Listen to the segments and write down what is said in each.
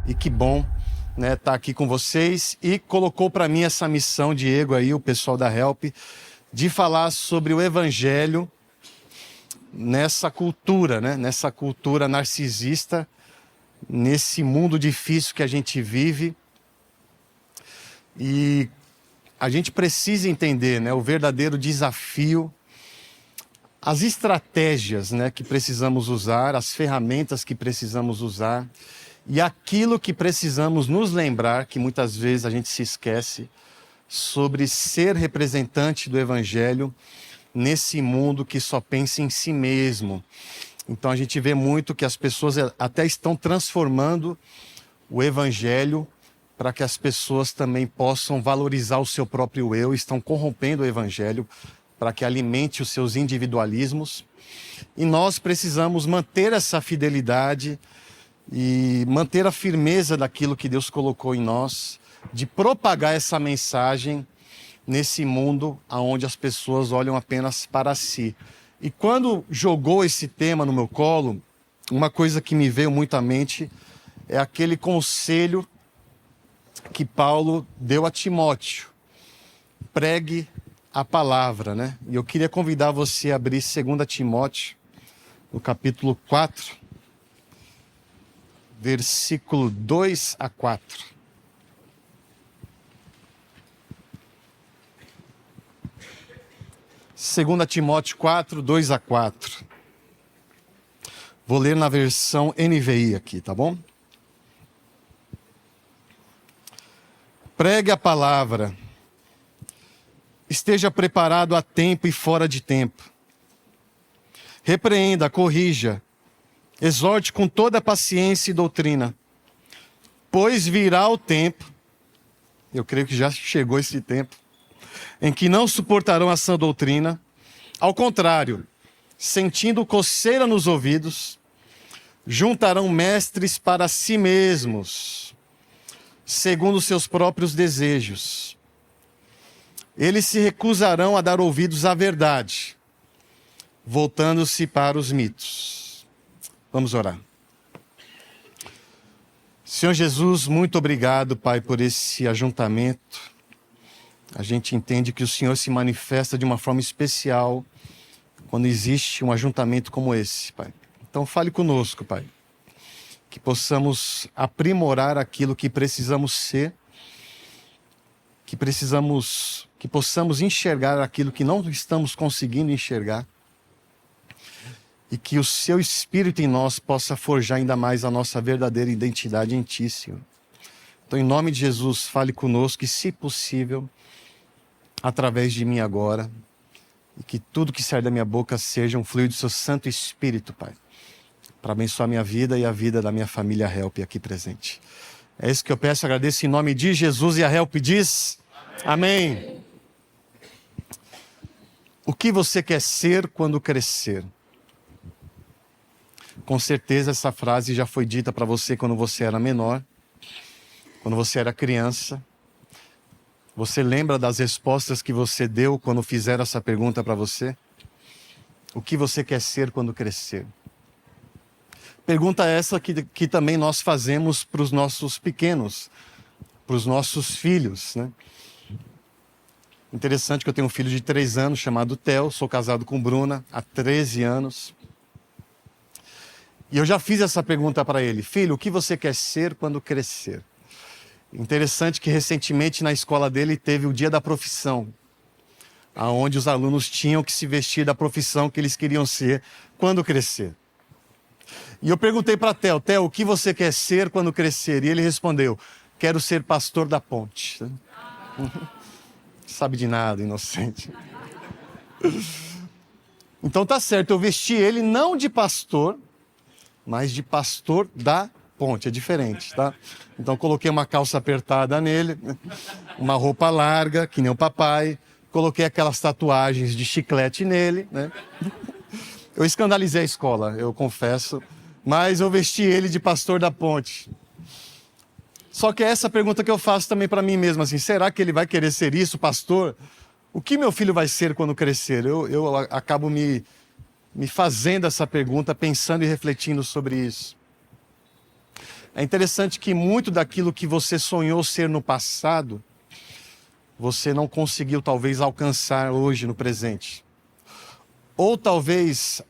E que bom, né, estar aqui com vocês. E colocou para mim essa missão, Diego aí, o pessoal da Help, de falar sobre o Evangelho nessa cultura, né? Nessa cultura narcisista, nesse mundo difícil que a gente vive. E a gente precisa entender, né, o verdadeiro desafio, as estratégias, né, que precisamos usar, as ferramentas que precisamos usar e aquilo que precisamos nos lembrar, que muitas vezes a gente se esquece, sobre ser representante do Evangelho nesse mundo que só pensa em si mesmo. Então a gente vê muito que as pessoas até estão transformando o Evangelho para que as pessoas também possam valorizar o seu próprio eu, estão corrompendo o Evangelho para que alimente os seus individualismos. E nós precisamos manter essa fidelidade e manter a firmeza daquilo que Deus colocou em nós, de propagar essa mensagem nesse mundo onde as pessoas olham apenas para si. E quando jogou esse tema no meu colo, uma coisa que me veio muito à mente é aquele conselho que Paulo deu a Timóteo: pregue a palavra, né? E eu queria convidar você a abrir 2 Timóteo, no capítulo 4, versículo 2 a 4. Segunda Timóteo 4, 2 a 4. Vou ler na versão NVI aqui, tá bom? Pregue a palavra. Esteja preparado a tempo e fora de tempo. Repreenda, corrija, exorte com toda paciência e doutrina. Pois virá o tempo, eu creio que já chegou esse tempo, em que não suportarão a sã doutrina. Ao contrário, sentindo coceira nos ouvidos, juntarão mestres para si mesmos, segundo seus próprios desejos. Eles se recusarão a dar ouvidos à verdade, voltando-se para os mitos. Vamos orar. Senhor Jesus, muito obrigado, Pai, por esse ajuntamento. A gente entende que o Senhor se manifesta de uma forma especial quando existe um ajuntamento como esse, Pai. Então fale conosco, Pai, que possamos aprimorar aquilo que precisamos ser, que possamos enxergar aquilo que não estamos conseguindo enxergar, e que o Seu Espírito em nós possa forjar ainda mais a nossa verdadeira identidade em Ti, Senhor. Então, em nome de Jesus, fale conosco e, se possível, através de mim agora, e que tudo que sair da minha boca seja um fluido do Seu Santo Espírito, Pai, para abençoar a minha vida e a vida da minha família Help aqui presente. É isso que eu peço, agradeço em nome de Jesus, e a Help diz: Amém. O que você quer ser quando crescer? Com certeza essa frase já foi dita para você quando você era menor, quando você era criança. Você lembra das respostas que você deu quando fizeram essa pergunta para você? O que você quer ser quando crescer? Pergunta essa que também nós fazemos para os nossos pequenos, para os nossos filhos, né? Interessante que eu tenho um filho de 3 anos chamado Theo, sou casado com Bruna há 13 anos. E eu já fiz essa pergunta para ele: filho, o que você quer ser quando crescer? Interessante que recentemente na escola dele teve o dia da profissão, onde os alunos tinham que se vestir da profissão que eles queriam ser quando crescer. E eu perguntei para Theo: Theo, o que você quer ser quando crescer? E ele respondeu: quero ser pastor da ponte. Sabe de nada, inocente. Então tá certo, eu vesti ele não de pastor, mas de pastor da ponte, é diferente, tá? Então coloquei uma calça apertada nele, uma roupa larga, que nem o papai, coloquei aquelas tatuagens de chiclete nele, né? Eu escandalizei a escola, eu confesso, mas eu vesti ele de pastor da ponte. Só que é essa pergunta que eu faço também para mim mesmo, assim: será que ele vai querer ser isso, pastor? O que meu filho vai ser quando crescer? Eu acabo me fazendo essa pergunta, pensando e refletindo sobre isso. É interessante que muito daquilo que você sonhou ser no passado, você não conseguiu talvez alcançar hoje no presente. Ou talvez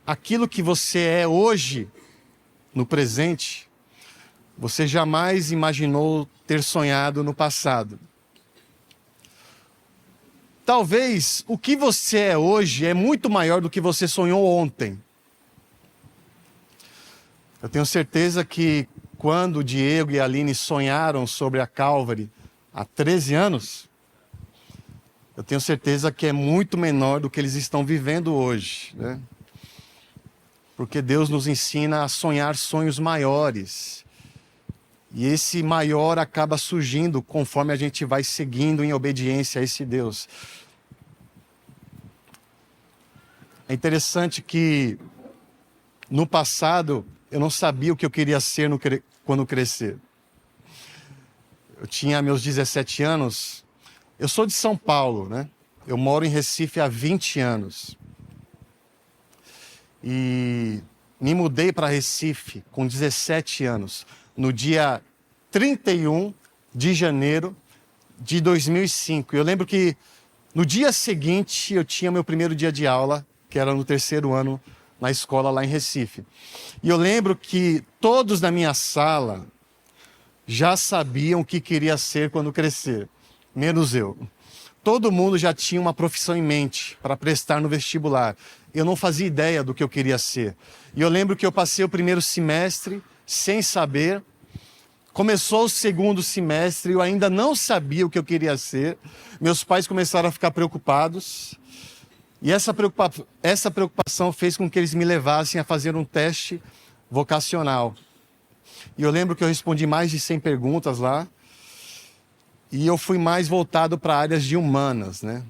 aquilo que você é hoje no presente, você jamais imaginou ter sonhado no passado. Talvez o que você é hoje é muito maior do que você sonhou ontem. Eu tenho certeza que quando o Diego e a Aline sonharam sobre a Calvary há 13 anos, eu tenho certeza que é muito menor do que eles estão vivendo hoje, né? Porque Deus nos ensina a sonhar sonhos maiores. E esse maior acaba surgindo conforme a gente vai seguindo em obediência a esse Deus. É interessante que no passado eu não sabia o que eu queria ser quando crescer. Eu tinha meus 17 anos. Eu sou de São Paulo, né? Eu moro em Recife há 20 anos. E me mudei para Recife com 17 anos, no dia 31 de janeiro de 2005. Eu lembro que no dia seguinte eu tinha meu primeiro dia de aula, que era no terceiro ano na escola lá em Recife. E eu lembro que todos na minha sala já sabiam o que queria ser quando crescer, menos eu. Todo mundo já tinha uma profissão em mente para prestar no vestibular. Eu não fazia ideia do que eu queria ser. E eu lembro que eu passei o primeiro semestre sem saber. Começou o segundo semestre, eu ainda não sabia o que eu queria ser. Meus pais começaram a ficar preocupados. E essa preocupação fez com que eles me levassem a fazer um teste vocacional. E eu lembro que eu respondi mais de 100 perguntas lá. E eu fui mais voltado para áreas de humanas, né?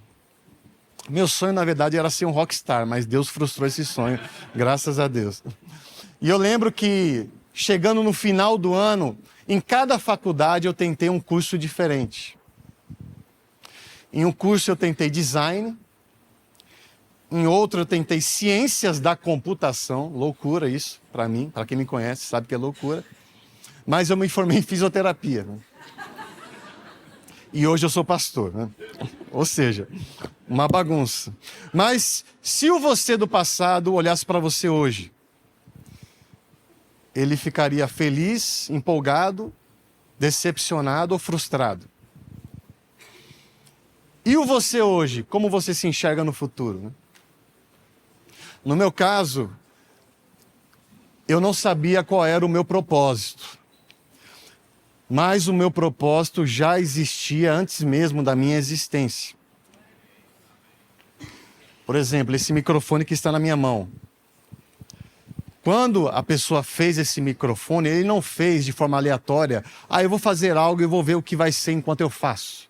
Meu sonho, na verdade, era ser um rockstar, mas Deus frustrou esse sonho, graças a Deus. E eu lembro que, chegando no final do ano, em cada faculdade eu tentei um curso diferente. Em um curso eu tentei design, em outro eu tentei ciências da computação, loucura isso para mim, para quem me conhece sabe que é loucura. Mas eu me formei em fisioterapia, né? E hoje eu sou pastor, né? Ou seja, uma bagunça. Mas se o você do passado olhasse para você hoje, ele ficaria feliz, empolgado, decepcionado ou frustrado? E o você hoje, como você se enxerga no futuro, né? No meu caso, eu não sabia qual era o meu propósito. Mas o meu propósito já existia antes mesmo da minha existência. Por exemplo, esse microfone que está na minha mão. Quando a pessoa fez esse microfone, ele não fez de forma aleatória. Eu vou fazer algo e vou ver o que vai ser enquanto eu faço.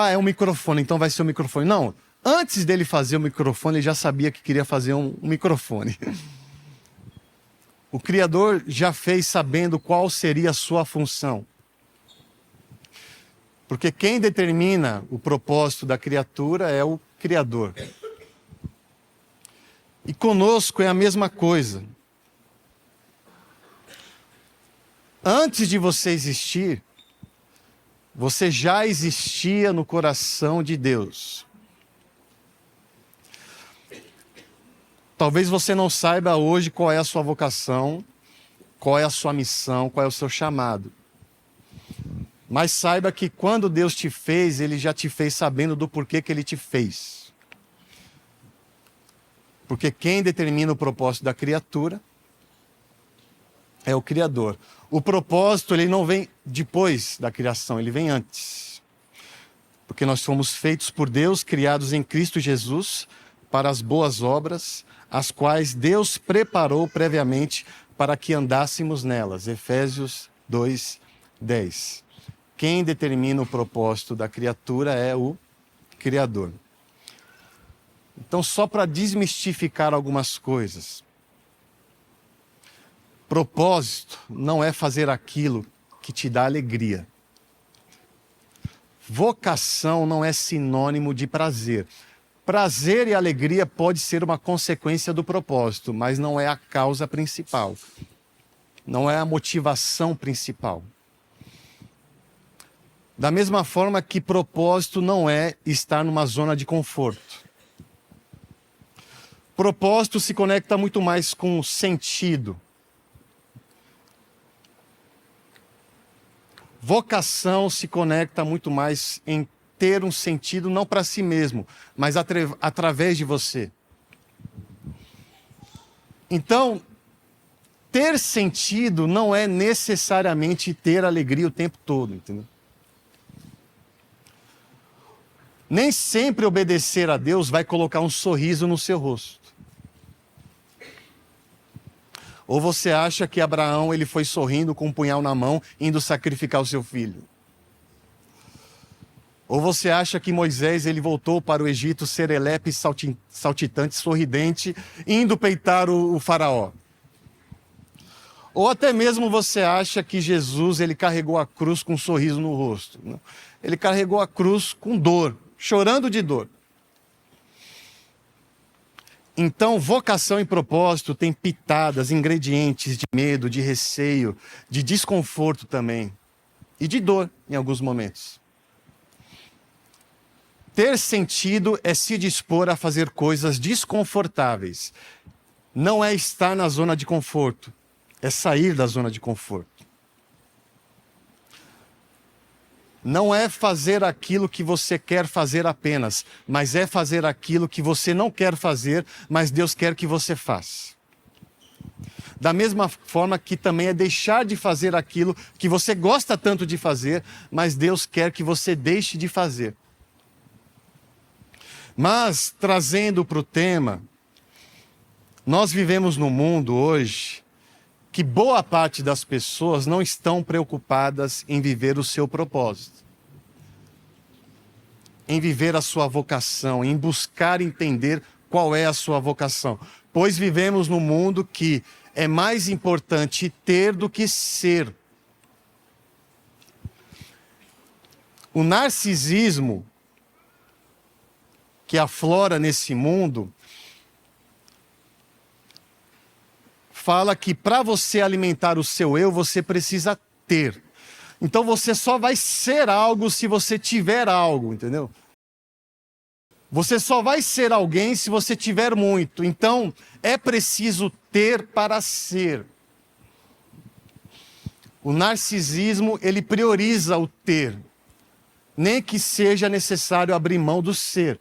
É um microfone, então vai ser um microfone. Não, antes dele fazer o microfone, ele já sabia que queria fazer um microfone. O Criador já fez sabendo qual seria a sua função. Porque quem determina o propósito da criatura é o Criador. E conosco é a mesma coisa. Antes de você existir, você já existia no coração de Deus. Talvez você não saiba hoje qual é a sua vocação, qual é a sua missão, qual é o seu chamado. Mas saiba que quando Deus te fez, Ele já te fez sabendo do porquê que Ele te fez. Porque quem determina o propósito da criatura é o Criador. O propósito, ele não vem depois da criação, ele vem antes. Porque nós fomos feitos por Deus, criados em Cristo Jesus, para as boas obras, as quais Deus preparou previamente para que andássemos nelas. Efésios 2:10. Quem determina o propósito da criatura é o Criador. Então, só para desmistificar algumas coisas. Propósito não é fazer aquilo que te dá alegria. Vocação não é sinônimo de prazer. Prazer e alegria pode ser uma consequência do propósito, mas não é a causa principal. não é a motivação principal. Da mesma forma que propósito não é estar numa zona de conforto. Propósito se conecta muito mais com sentido. Vocação se conecta muito mais em ter um sentido não para si mesmo, mas através de você. Então, ter sentido não é necessariamente ter alegria o tempo todo, entendeu? Nem sempre obedecer a Deus vai colocar um sorriso no seu rosto. Ou você acha que Abraão ele foi sorrindo com um punhal na mão, indo sacrificar o seu filho? Ou você acha que Moisés ele voltou para o Egito serelepe, saltitante, sorridente, indo peitar o faraó? Ou até mesmo você acha que Jesus ele carregou a cruz com um sorriso no rosto? Não? Ele carregou a cruz com dor, chorando de dor. Então, vocação e propósito têm pitadas, ingredientes de medo, de receio, de desconforto também. E de dor em alguns momentos. Ter sentido é se dispor a fazer coisas desconfortáveis. Não é estar na zona de conforto. É sair da zona de conforto. Não é fazer aquilo que você quer fazer apenas, mas é fazer aquilo que você não quer fazer, mas Deus quer que você faça. Da mesma forma que também é deixar de fazer aquilo que você gosta tanto de fazer, mas Deus quer que você deixe de fazer. Mas, trazendo para o tema, nós vivemos num mundo hoje que boa parte das pessoas não estão preocupadas em viver o seu propósito, em viver a sua vocação, em buscar entender qual é a sua vocação. Pois vivemos num mundo que é mais importante ter do que ser. O narcisismo que aflora nesse mundo fala que para você alimentar o seu eu, você precisa ter. Então você só vai ser algo se você tiver algo, entendeu? Você só vai ser alguém se você tiver muito. Então é preciso ter para ser. O narcisismo, ele prioriza o ter, nem que seja necessário abrir mão do ser.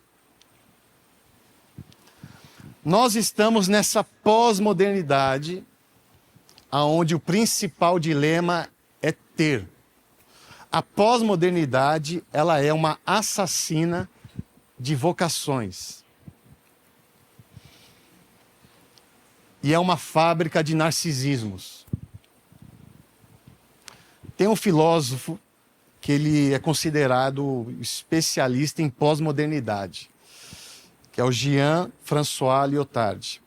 Nós estamos nessa pós-modernidade, onde o principal dilema é ter. A pós-modernidade, ela é uma assassina de vocações. E é uma fábrica de narcisismos. Tem um filósofo que ele é considerado especialista em pós-modernidade, que é o Jean-François Lyotard.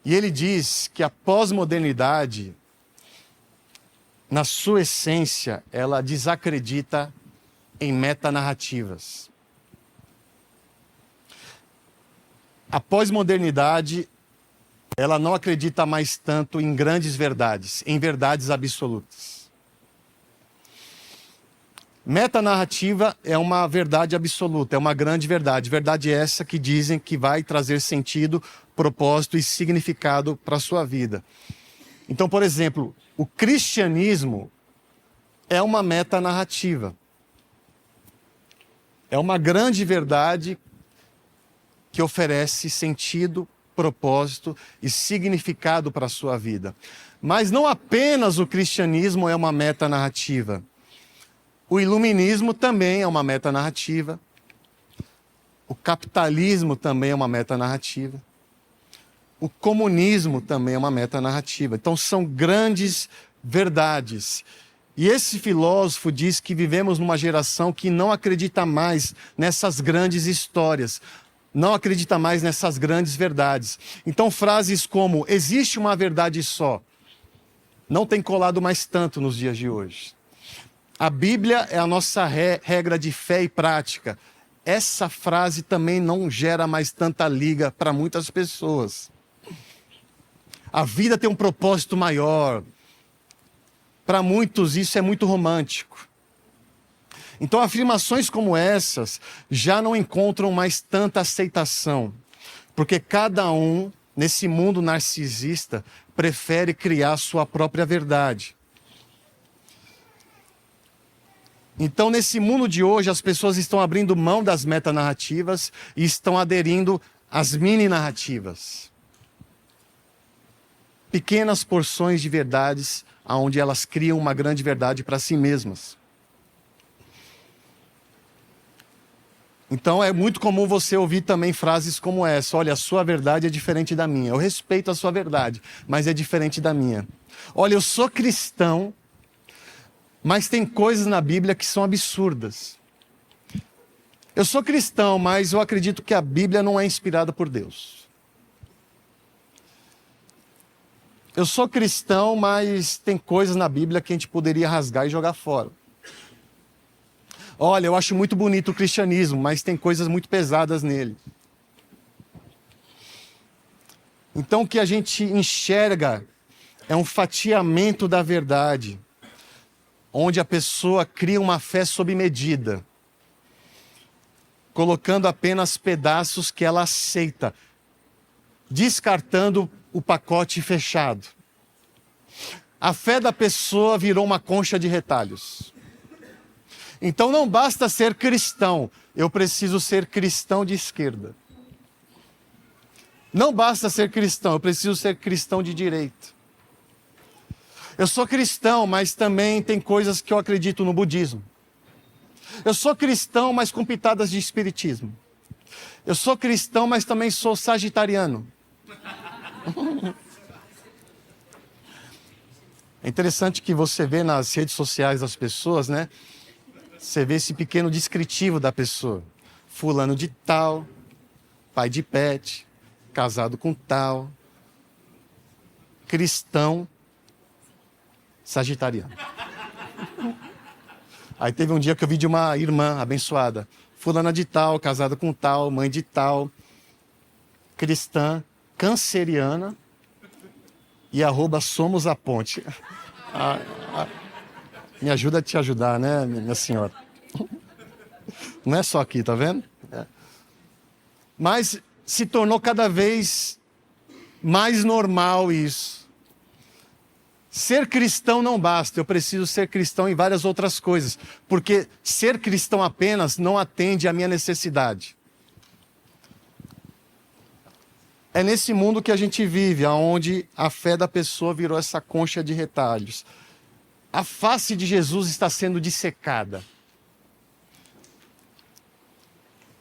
E ele diz que a pós-modernidade, na sua essência, ela desacredita em metanarrativas. A pós-modernidade, ela não acredita mais tanto em grandes verdades, em verdades absolutas. Metanarrativa é uma verdade absoluta, é uma grande verdade. Verdade essa que dizem que vai trazer sentido, propósito e significado para a sua vida. Então, por exemplo, o cristianismo é uma metanarrativa. É uma grande verdade que oferece sentido, propósito e significado para a sua vida. Mas não apenas o cristianismo é uma metanarrativa. O iluminismo também é uma metanarrativa. O capitalismo também é uma metanarrativa. O comunismo também é uma metanarrativa. Então são grandes verdades. E esse filósofo diz que vivemos numa geração que não acredita mais nessas grandes histórias, não acredita mais nessas grandes verdades. Então frases como existe uma verdade só não tem colado mais tanto nos dias de hoje. A Bíblia é a nossa regra de fé e prática. Essa frase também não gera mais tanta liga para muitas pessoas. A vida tem um propósito maior. Para muitos isso é muito romântico. Então afirmações como essas já não encontram mais tanta aceitação, porque cada um, nesse mundo narcisista, prefere criar sua própria verdade. Então, nesse mundo de hoje, as pessoas estão abrindo mão das metanarrativas e estão aderindo às mini-narrativas. Pequenas porções de verdades, onde elas criam uma grande verdade para si mesmas. Então, é muito comum você ouvir também frases como essa: olha, a sua verdade é diferente da minha. Eu respeito a sua verdade, mas é diferente da minha. Olha, eu sou cristão, mas tem coisas na Bíblia que são absurdas. Eu sou cristão, mas eu acredito que a Bíblia não é inspirada por Deus. Eu sou cristão, mas tem coisas na Bíblia que a gente poderia rasgar e jogar fora. Olha, eu acho muito bonito o cristianismo, mas tem coisas muito pesadas nele. Então o que a gente enxerga é um fatiamento da verdade, onde a pessoa cria uma fé sob medida, colocando apenas pedaços que ela aceita, descartando o pacote fechado. A fé da pessoa virou uma concha de retalhos. Então não basta ser cristão, eu preciso ser cristão de esquerda. Não basta ser cristão, eu preciso ser cristão de direita. Eu sou cristão, mas também tem coisas que eu acredito no budismo. Eu sou cristão, mas com pitadas de espiritismo. Eu sou cristão, mas também sou sagitariano. É interessante que você vê nas redes sociais das pessoas, né? Você vê esse pequeno descritivo da pessoa. Fulano de tal, pai de pet, casado com tal, cristão, sagitariano. Aí teve um dia que eu vi de uma irmã abençoada. Fulana de tal, casada com tal, mãe de tal, cristã, canceriana e @somos a ponte. Me ajuda a te ajudar, né, minha senhora? Não é só aqui, tá vendo? É. Mas se tornou cada vez mais normal isso. Ser cristão não basta, eu preciso ser cristão em várias outras coisas, porque ser cristão apenas não atende à minha necessidade. É nesse mundo que a gente vive, onde a fé da pessoa virou essa concha de retalhos. A face de Jesus está sendo dissecada.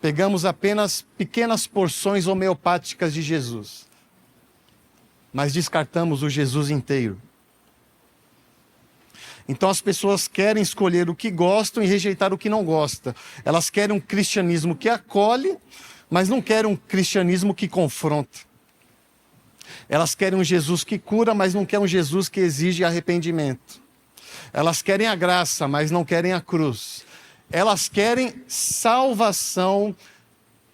Pegamos apenas pequenas porções homeopáticas de Jesus, mas descartamos o Jesus inteiro. Então as pessoas querem escolher o que gostam e rejeitar o que não gosta. Elas querem um cristianismo que acolhe, mas não querem um cristianismo que confronta. Elas querem um Jesus que cura, mas não querem um Jesus que exige arrependimento. Elas querem a graça, mas não querem a cruz. Elas querem salvação,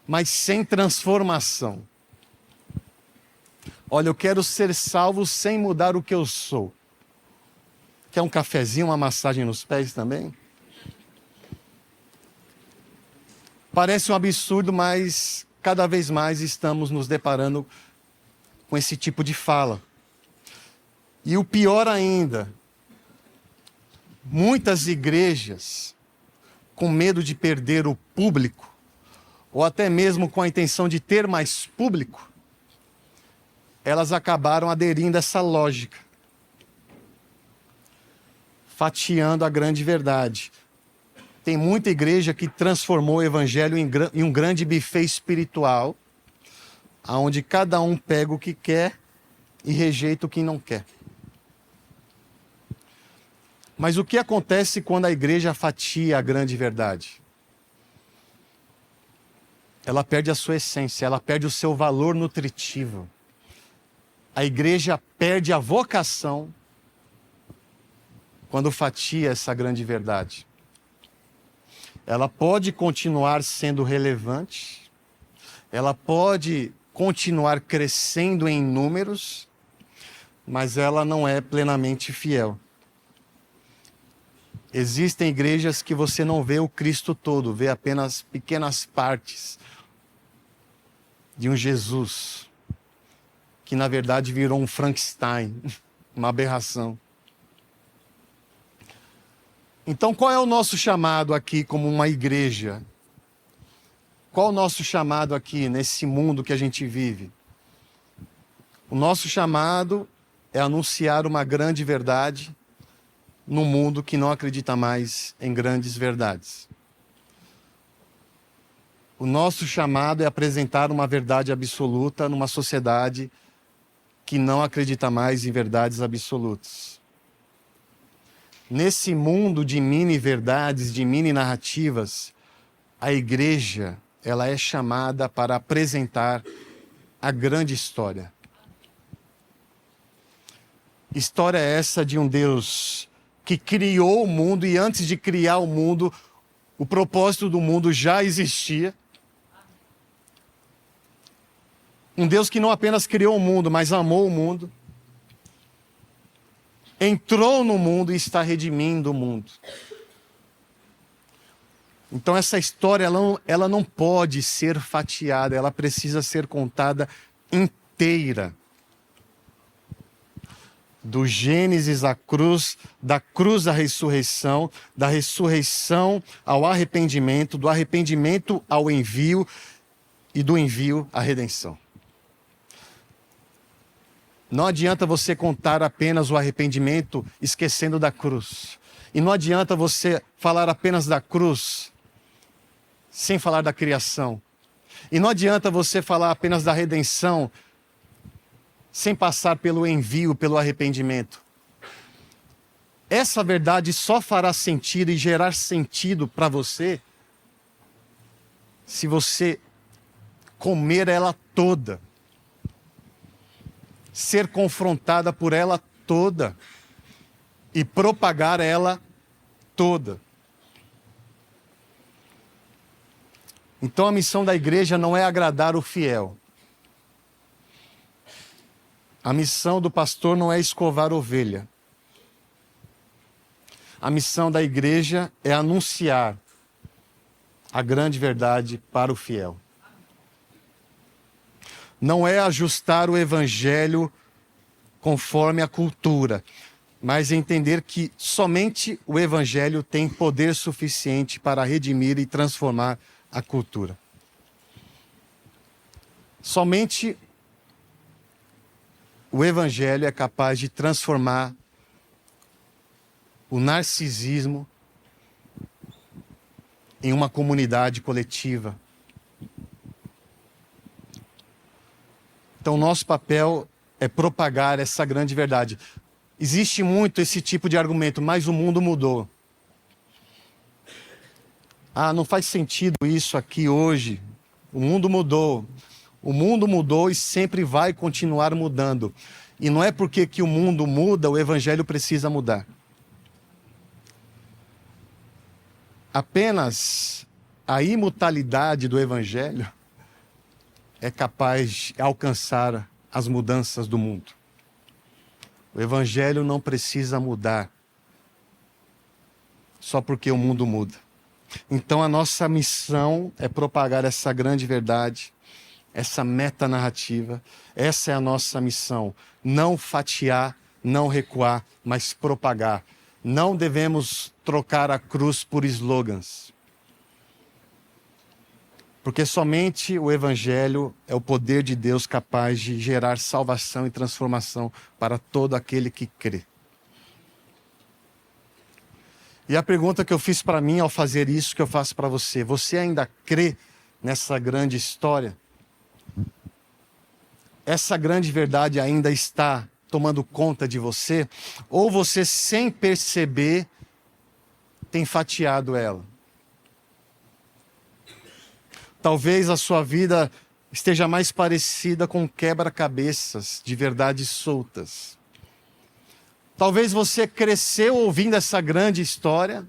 mas sem transformação. Olha, eu quero ser salvo sem mudar o que eu sou. Quer um cafezinho, uma massagem nos pés também? Parece um absurdo, mas cada vez mais estamos nos deparando com esse tipo de fala. E o pior ainda, muitas igrejas, com medo de perder o público, ou até mesmo com a intenção de ter mais público, elas acabaram aderindo a essa lógica, fatiando a grande verdade. Tem muita igreja que transformou o evangelho em um grande buffet espiritual, onde cada um pega o que quer e rejeita o que não quer. Mas o que acontece quando a igreja fatia a grande verdade? Ela perde a sua essência, ela perde o seu valor nutritivo. A igreja perde a vocação quando fatia essa grande verdade. Ela pode continuar sendo relevante, ela pode continuar crescendo em números, mas ela não é plenamente fiel. Existem igrejas que você não vê o Cristo todo, vê apenas pequenas partes de um Jesus, que na verdade virou um Frankenstein, uma aberração. Então, qual é o nosso chamado aqui como uma igreja? Qual o nosso chamado aqui nesse mundo que a gente vive? O nosso chamado é anunciar uma grande verdade no mundo que não acredita mais em grandes verdades. O nosso chamado é apresentar uma verdade absoluta numa sociedade que não acredita mais em verdades absolutas. Nesse mundo de mini-verdades, de mini-narrativas, a igreja, ela é chamada para apresentar a grande história. História essa de um Deus que criou o mundo e antes de criar o mundo, o propósito do mundo já existia. Um Deus que não apenas criou o mundo, mas amou o mundo. Entrou no mundo e está redimindo o mundo. Então essa história ela não pode ser fatiada, ela precisa ser contada inteira. Do Gênesis à cruz, da cruz à ressurreição, da ressurreição ao arrependimento, do arrependimento ao envio e do envio à redenção. Não adianta você contar apenas o arrependimento esquecendo da cruz. E não adianta você falar apenas da cruz sem falar da criação. E não adianta você falar apenas da redenção sem passar pelo envio, pelo arrependimento. Essa verdade só fará sentido e gerar sentido para você se você comer ela toda, ser confrontada por ela toda e propagar ela toda. Então a missão da igreja não é agradar o fiel. A missão do pastor não é escovar ovelha. A missão da igreja é anunciar a grande verdade para o fiel. Não é ajustar o evangelho conforme a cultura, mas entender que somente o evangelho tem poder suficiente para redimir e transformar a cultura. Somente o evangelho é capaz de transformar o narcisismo em uma comunidade coletiva. Então, nosso papel é propagar essa grande verdade. Existe muito esse tipo de argumento, mas o mundo mudou. Ah, não faz sentido isso aqui hoje. O mundo mudou. O mundo mudou e sempre vai continuar mudando. E não é porque que o mundo muda, o evangelho precisa mudar. Apenas a imutabilidade do evangelho é capaz de alcançar as mudanças do mundo. O evangelho não precisa mudar só porque o mundo muda. Então a nossa missão é propagar essa grande verdade, essa metanarrativa. Essa é a nossa missão. Não fatiar, não recuar, mas propagar. Não devemos trocar a cruz por slogans. Porque somente o evangelho é o poder de Deus capaz de gerar salvação e transformação para todo aquele que crê. E a pergunta que eu fiz para mim ao fazer isso, que eu faço para você: você ainda crê nessa grande história? Essa grande verdade ainda está tomando conta de você? Ou você, sem perceber, tem fatiado ela? Talvez a sua vida esteja mais parecida com quebra-cabeças de verdades soltas. Talvez você cresceu ouvindo essa grande história.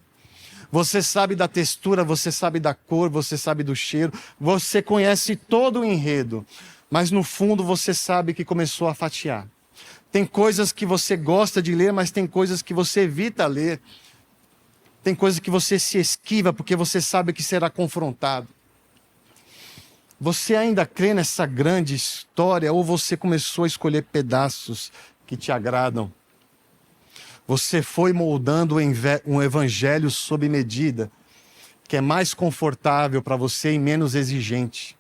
Você sabe da textura, você sabe da cor, você sabe do cheiro. Você conhece todo o enredo. Mas no fundo você sabe que começou a fatiar. Tem coisas que você gosta de ler, mas tem coisas que você evita ler. Tem coisas que você se esquiva porque você sabe que será confrontado. Você ainda crê nessa grande história ou você começou a escolher pedaços que te agradam? Você foi moldando um evangelho sob medida, que é mais confortável para você e menos exigente.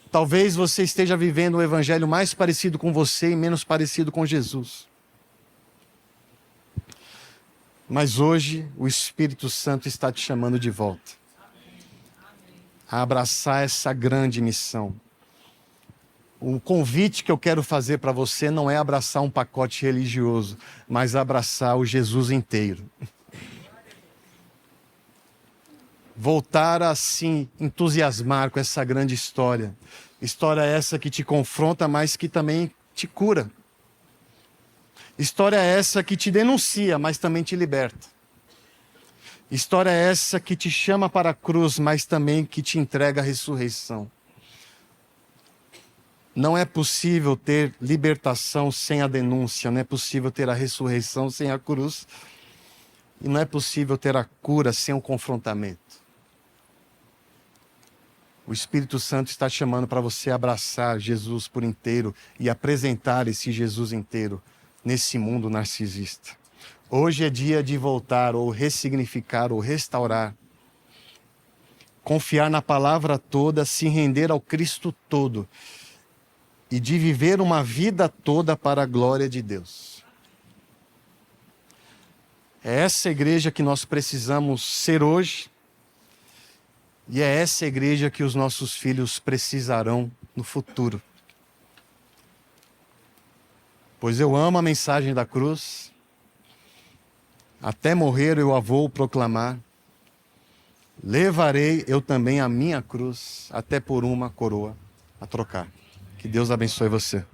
Talvez você esteja vivendo um evangelho mais parecido com você e menos parecido com Jesus. Mas hoje o Espírito Santo está te chamando de volta a abraçar essa grande missão. O convite que eu quero fazer para você não é abraçar um pacote religioso, mas abraçar o Jesus inteiro. Voltar a se entusiasmar com essa grande história. História essa que te confronta, mas que também te cura. História essa que te denuncia, mas também te liberta. História essa que te chama para a cruz, mas também que te entrega a ressurreição. Não é possível ter libertação sem a denúncia, não é possível ter a ressurreição sem a cruz, e não é possível ter a cura sem o confrontamento. O Espírito Santo está chamando para você abraçar Jesus por inteiro e apresentar esse Jesus inteiro nesse mundo narcisista. Hoje é dia de voltar, ou ressignificar, ou restaurar. Confiar na palavra toda, se render ao Cristo todo. E de viver uma vida toda para a glória de Deus. É essa igreja que nós precisamos ser hoje. E é essa igreja que os nossos filhos precisarão no futuro. Pois eu amo a mensagem da cruz. Até morrer eu a vou proclamar. Levarei eu também a minha cruz, até por uma coroa a trocar. Que Deus abençoe você.